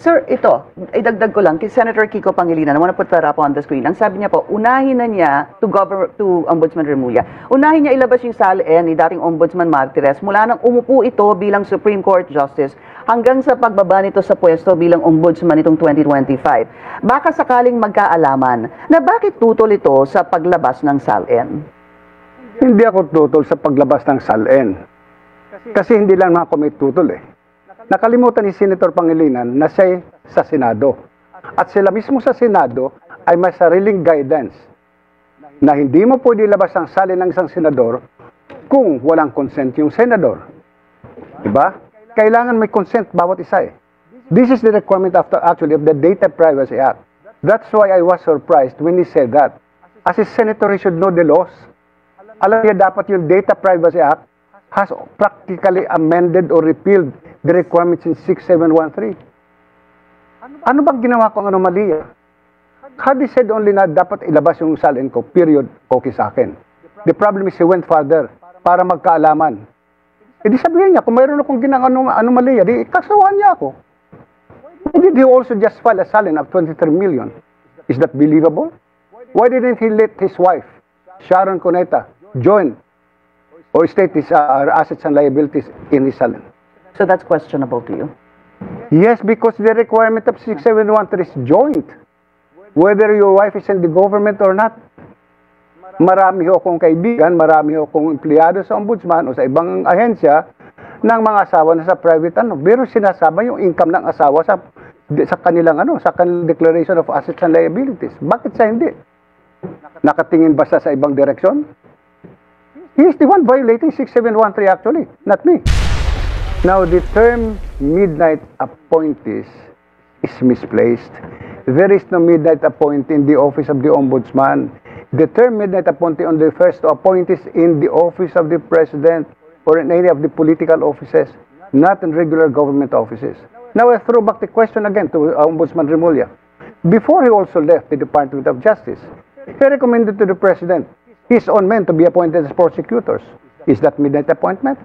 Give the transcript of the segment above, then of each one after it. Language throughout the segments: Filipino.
Sir, ito, idagdag ko lang, kay Senator Kiko Pangilinan, I want to put that up on the screen. Ang sabi niya po, unahin na niya to Ombudsman Remulla. Unahin niya ilabas yung salin ni dating Ombudsman Martires mula nang umupo ito bilang Supreme Court Justice hanggang sa pagbaba nito sa pwesto bilang Ombudsman itong 2025. Baka sakaling magkaalaman na bakit tutol ito sa paglabas ng salin? Hindi ako tutol sa paglabas ng salin. Kasi hindi lang mga commit tutol eh. Nakalimutan ni Senator Pangilinan na siya sa Senado. At sila mismo sa Senado ay may sariling guidance na hindi mo pwede labas ang salin ng isang senador kung walang consent yung senador. Diba? Kailangan may consent bawat isa eh. This is the requirement actually of the Data Privacy Act. That's why I was surprised when he said that. As a senator, he should know the laws. Alam niya dapat yung Data Privacy Act has practically amended or repealed the requirements in 6713. Ano bang ginawa kong anomalya? Had he said only na dapat ilabas yung salin ko, period, okay sa akin. The problem is he went further para magkaalaman. E di sabihin niya, kung mayroon akong ginang anomalya, di kasawaan niya ako. Why did he also just file a salin of 23 million? Is that believable? Why didn't he let his wife, Sharon Cuneta, join or state his assets and liabilities in his salin? So that's questionable to you? Yes, because the requirement of 6713 is joint. Whether your wife is in the government or not. Marami ho akong kaibigan, marami ho akong empleyado sa ombudsman o sa ibang ahensya ng mga asawa na sa private pero sinasama yung income ng asawa sa kanilang sa kanilang declaration of assets and liabilities. Bakit sa hindi? Nakatingin ba sa ibang direksyon? He is the one violating 6713 actually, not me. Now, the term midnight appointees is misplaced. There is no midnight appointee in the office of the Ombudsman. The term midnight appointee only refers to appointees in the office of the President or in any of the political offices, not in regular government offices. Now, I throw back the question again to Ombudsman Remulla. Before he also left the Department of Justice, he recommended to the President his own men to be appointed as prosecutors. Is that midnight appointment?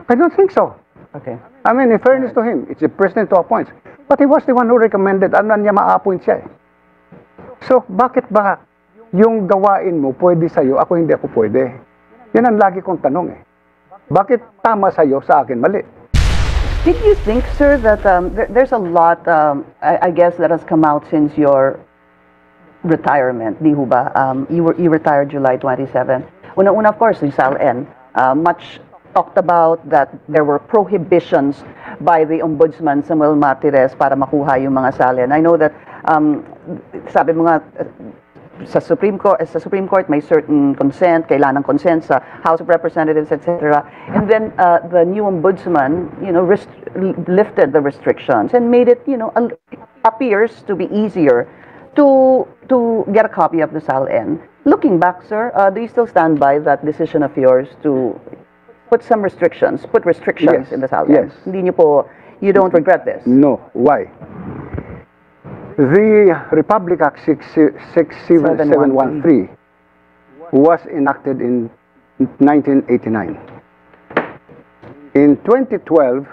I don't think so. Okay. I mean, in fairness to him, it's the President who appoints. But he was the one who recommended, ano niya ma-appoint siya eh. So, bakit ba yung gawain mo pwede sa'yo, ako hindi ako pwede? Yan ang lagi kong tanong eh. Bakit tama sa'yo, sa akin mali? Did you think, sir, that there's a lot, I guess, that has come out since your retirement, di ho ba? You retired July 27. Una-una, of course, yung SALN. Much talked about that there were prohibitions by the Ombudsman Samuel Martires para makuha yung mga salin. I know that sabi mo nga sa Supreme Court may certain consent, kailangan ng consent sa House of Representatives, etc. And then the new Ombudsman, lifted the restrictions and made it, appears to be easier to get a copy of the SALN. Looking back, sir, do you still stand by that decision of yours to put restrictions Yes. in the SALN? Yes. You don't regret this? No. Why? The Republic Act 67713 was enacted in 1989. In 2012,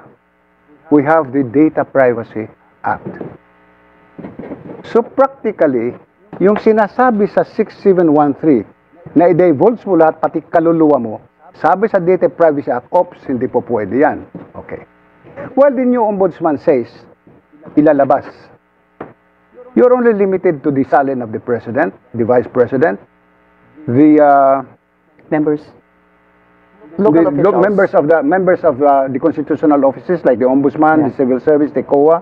we have the Data Privacy Act. So practically, yung sinasabi sa 6713 na i-divulge mo lahat pati kaluluwa mo, sabi sa Data Privacy Act, hindi po pwede yan. Okay. Well, the new Ombudsman says, ilalabas. You're only limited to the salin of the President, the Vice President, the Members? Members of the constitutional offices like the Ombudsman, the Civil Service, the COA,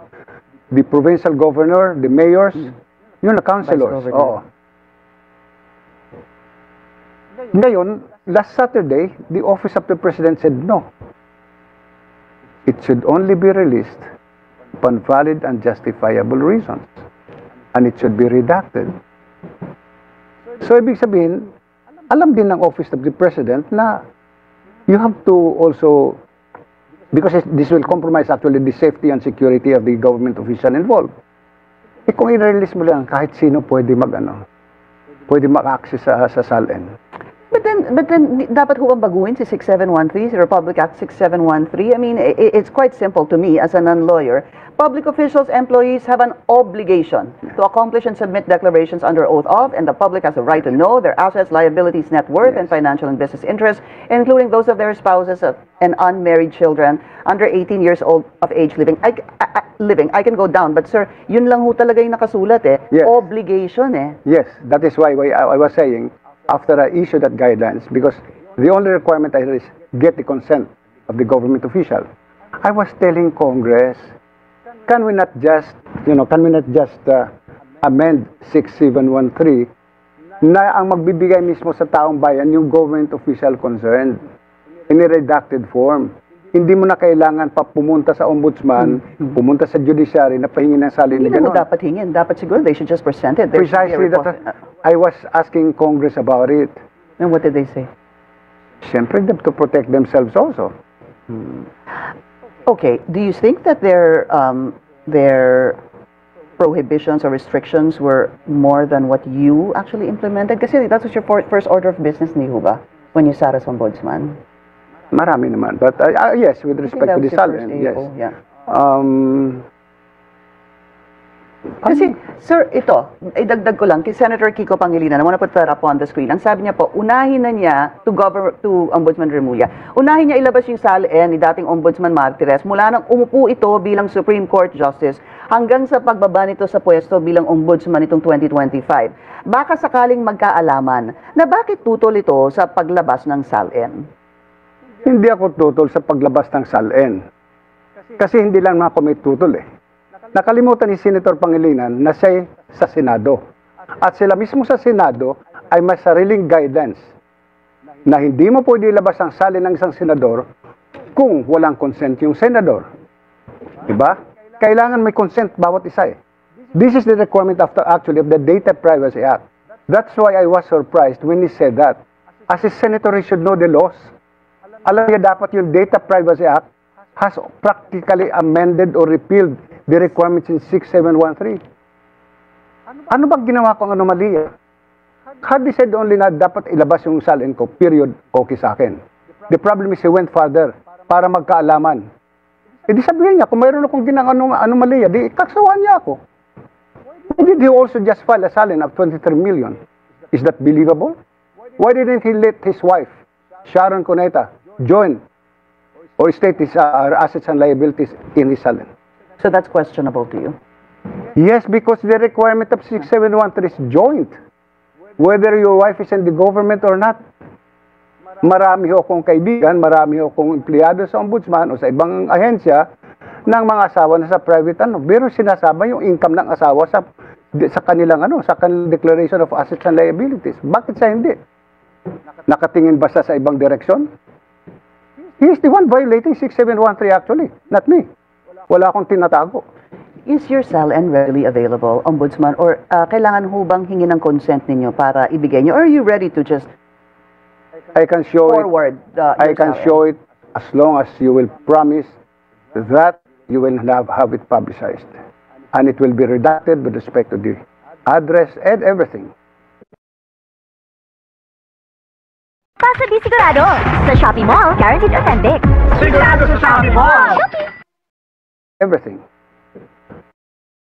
the provincial governor, the mayors, yun, the councilors. Oo. Ngayon, last Saturday, the office of the President said no. It should only be released upon valid and justifiable reasons. And it should be redacted. So, ibig sabihin, alam din ng office of the President na you have to also, because this will compromise actually the safety and security of the government official involved. Kung i-release mo lang, kahit sino pwede pwede mag-access sa SALN. But then, dapat ho bang baguhin si 6713, si Republic Act 6713? I mean, it's quite simple to me as a non-lawyer. Public officials, employees have an obligation to accomplish and submit declarations under oath of, and the public has a right to know their assets, liabilities, net worth, and financial and business interests, including those of their spouses and unmarried children under 18 years old of age living. I can go down, but sir, yun lang ho talaga yung nakasulat eh. Yes. Obligation eh. Yes, that is why I was saying, after I issued that guidelines, because the only requirement I had is get the consent of the government official. I was telling Congress, can we not just amend 6713 na ang magbibigay mismo sa taong bayan yung government official concerned in a redacted form. Hindi mo na kailangan pa pumunta sa ombudsman, pumunta sa judiciary na pahingin ng salin. Hindi mo dapat hingin. Dapat siguro they should just present it. There should be a Precisely, report. I was asking Congress about it. And what did they say? Siyempre, they have to protect themselves also. Okay, do you think that their prohibitions or restrictions were more than what you actually implemented? Kasi that was your first order of business, ni ho ba? When you sat as ombudsman? Marami naman. But yes, with respect to the Salin, yes. AO, yeah. Kasi, Sir, ito, idagdag ko lang, kay Senator Kiko Pangilinan, I want to put that up on the screen. Ang sabi niya po, unahin na niya to Ombudsman Remulla. Unahin niya ilabas yung SALN ni dating Ombudsman Martires mula nang umupo ito bilang Supreme Court Justice hanggang sa pagbaba nito sa pwesto bilang Ombudsman itong 2025. Baka sakaling magkaalaman na bakit tutol ito sa paglabas ng SALN? hindi ako tutol sa paglabas ng SALN. Kasi hindi lang ako may tutol eh. Nakalimutan ni Senator Pangilinan na siya sa Senado. At sila mismo sa Senado ay may sariling guidance na hindi mo pwede ilabas ang SALN ng isang senador kung walang consent yung senador. Diba? Kailangan may consent bawat isa eh. This is the requirement actually of the Data Privacy Act. That's why I was surprised when he said that. As a senator, he should know the laws. Alam niya dapat yung Data Privacy Act has practically amended or repealed the requirements in 6713. Ano bang ginawa kong anomalia? Had he said only na dapat ilabas yung SALN ko, period, okay sa akin. The problem is he went further para magkaalaman. E di sabihin niya, kung mayroon akong ginang anomalia, di kaksawan niya ako. Why did he also just file a SALN of 23 million? Is that believable? Why didn't he let his wife, Sharon Cuneta, join or state his assets and liabilities in his SALN? So that's questionable to you. Yes, because the requirement of 6713 is joint. Whether your wife is in the government or not. Marami ho akong kaibigan, marami ho akong empleyado sa ombudsman o sa ibang ahensya ng mga asawa na sa private pero sinasama yung income ng asawa sa kanilang sa kanilang declaration of assets and liabilities. Bakit siya hindi? Nakatingin ba siya sa ibang direksyon? He is the one violating 6713 actually, not me. Wala akong tinatago. Is your SALN readily available, Ombudsman? Or kailangan ho bang hingin ng consent ninyo para ibigay nyo? Or are you ready to just I can show forward I your can SALN? show it as long as you will promise that you will have it publicized. And it will be redacted with respect to the address and everything. Basta di sigurado. Sa Shopee Mall, guaranteed authentic. Sigurado sa Shopee Mall! Everything.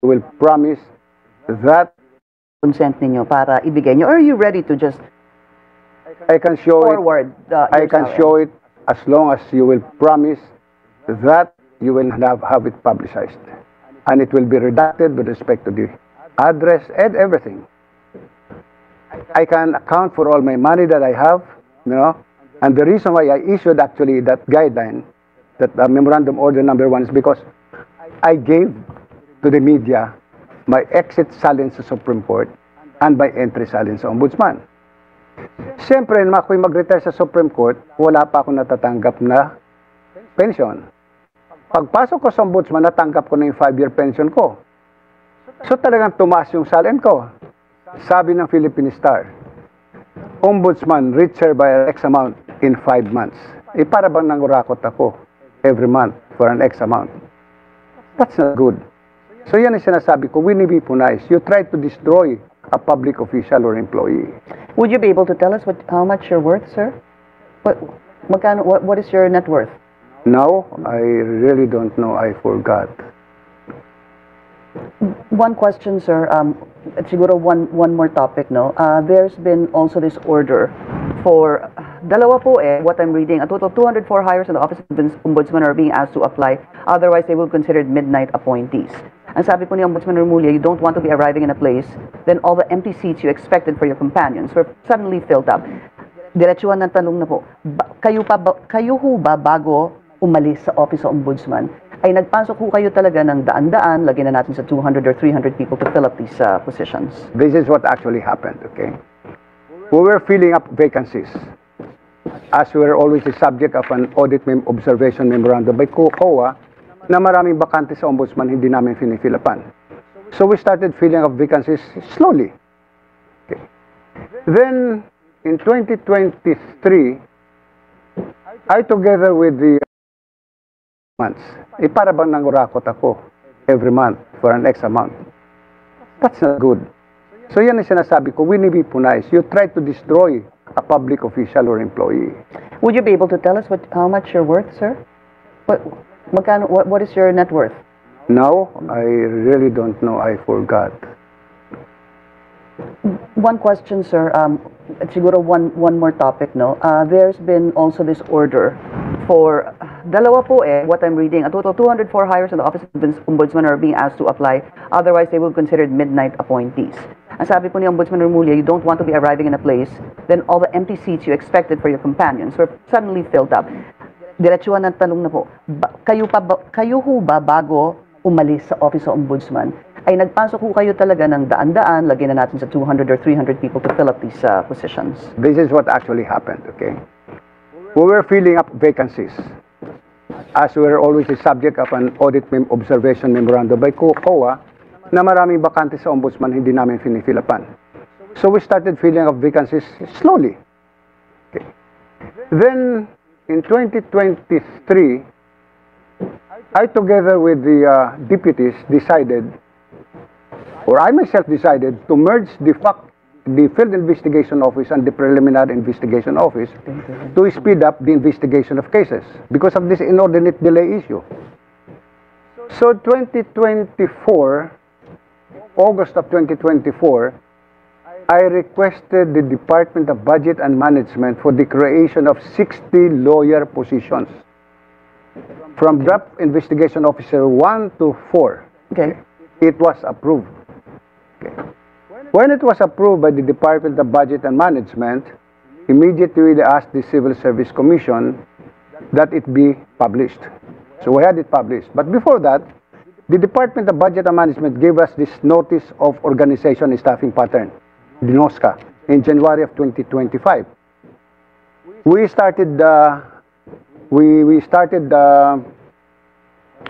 You will promise that Consent ninyo para ibigay nyo? Or are you ready to just I can show forward I your can SALN? show it as long as you will promise that you will have it publicized. And it will be redacted with respect to the address and everything. I can account for all my money that I have, and the reason why I issued actually that guideline, that memorandum order number 1 is because I gave to the media my exit SALN sa Supreme Court and my entry SALN sa Ombudsman. Siyempre, nung ako'y mag-retire sa Supreme Court, wala pa ako natatanggap na pension. Pagpasok ko sa Ombudsman, natanggap ko na yung 5-year pension ko. So talagang tumaas yung SALN ko. Sabi ng Philippine Star, Ombudsman reacher by X amount in 5 months. Para bang nangurakot ako every month for an X amount. That's not good. So yan ang sinasabi ko, we need to be nice. You try to destroy a public official or employee. Would you be able to tell us how much you're worth, sir? What is your net worth? Now, I really don't know. I forgot. One question, sir. Siguro one more topic, no? There's been also this order for dalawa po what I'm reading, a total of 204 hires in the Office of the Ombudsman are being asked to apply. Otherwise, they will be considered midnight appointees. Ang sabi po ni Ombudsman Remulla, you don't want to be arriving in a place, then all the empty seats you expected for your companions were suddenly filled up. Diretsuhan ng tanong na po, kayo ho ba bago umalis sa Office of Ombudsman, ay nagpasok ho kayo talaga ng daan-daan, lagyan na natin sa 200 or 300 people to fill up these positions? This is what actually happened, okay? We were filling up vacancies. As we were always the subject of an audit observation memorandum by COA, na maraming bakante sa Ombudsman hindi namin finifilapan. So we started filling up vacancies slowly. Okay. Then, in 2023, I together with the months, para bang nangurakot ako every month for an X amount. That's not good. So yan ang sinasabi ko, we need to be punais. You try to destroy a public official or employee. Would you be able to tell us how much you're worth, sir? What is your net worth? Now, I really don't know. I forgot. One question, sir. Siguro one more topic, no? There's been also this order for dalawa po what I'm reading, a total of 204 hires in the Office of the Ombudsman are being asked to apply. Otherwise, they will be considered midnight appointees. Ang sabi po ni Ombudsman Remulla, you don't want to be arriving in a place, then all the empty seats you expected for your companions were suddenly filled up. Diretsuhan ng tanong na po, kayo ho ba bago umalis sa Office of Ombudsman, ay nagpasok ho kayo talaga ng daan-daan, lagyan na natin sa 200 or 300 people to fill up these positions? This is what actually happened, okay? We were filling up vacancies. As we were always the subject of an audit observation memorandum by COA, na maraming bakante sa Ombudsman hindi namin finifilapan. So we started filling up vacancies slowly. Okay. Then, in 2023, I together with the deputies decided, or I myself decided, to merge the Field Investigation Office and the Preliminary Investigation Office to speed up the investigation of cases because of this inordinate delay issue. So 2024, August of 2024, I requested the Department of Budget and Management for the creation of 60 lawyer positions from Draft Investigation Officer 1 to 4. Okay. It was approved. Okay. When it was approved by the Department of Budget and Management, immediately we asked the Civil Service Commission that it be published. So we had it published. But before that, the Department of Budget and Management gave us this Notice of Organization and Staffing Pattern, the NOSCA, in January of 2025. We started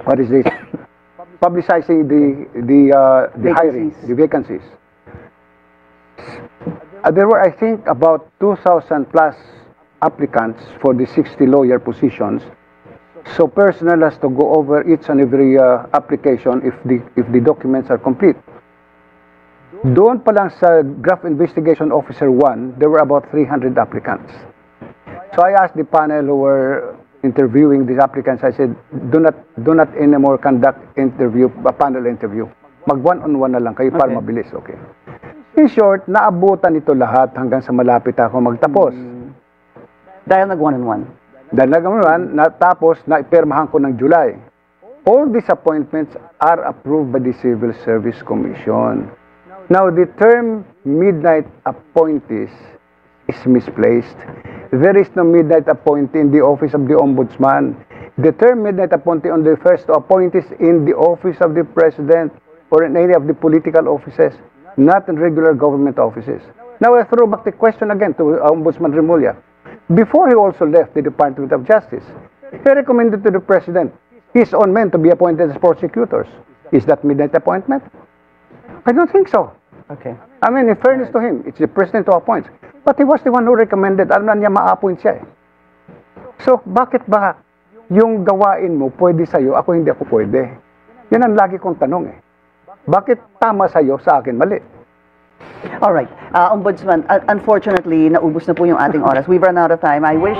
what is this? Publicizing the hiring, the vacancies. There were, I think, about 2,000 plus applicants for the 60 lawyer positions. So personnel has to go over each and every application if the documents are complete. Doon pa lang sa Draft Investigation Officer 1, there were about 300 applicants. So I asked the panel who were interviewing these applicants, I said, do not anymore conduct panel interview. Mag one-on-one na lang kayo para mabilis, okay? In short, naabutan ito lahat hanggang sa malapit ako magtapos. Dahil nag one-on-one? Dahil nag-one, natapos, naipirmahan ko ng July. All these appointments are approved by the Civil Service Commission. Now, the term midnight appointees is misplaced. There is no midnight appointee in the Office of the Ombudsman. The term midnight appointee only refers to appointees in the Office of the President or in any of the political offices, not in regular government offices. Now, I throw back the question again to Ombudsman Remulla. Before he also left the Department of Justice, he recommended to the President his own men to be appointed as prosecutors. Is that midnight appointment? I don't think so. Okay. I mean, in fairness to him, it's the President who appoints. But he was the one who recommended. Alam na niya ma-appoint siya eh. So, bakit ba yung gawain mo pwede sa'yo, ako hindi ako pwede? Yan ang lagi kong tanong eh. Bakit tama sa'yo, sa akin mali? All right. Ombudsman, unfortunately, naubos na po yung ating oras. We've run out of time. I wish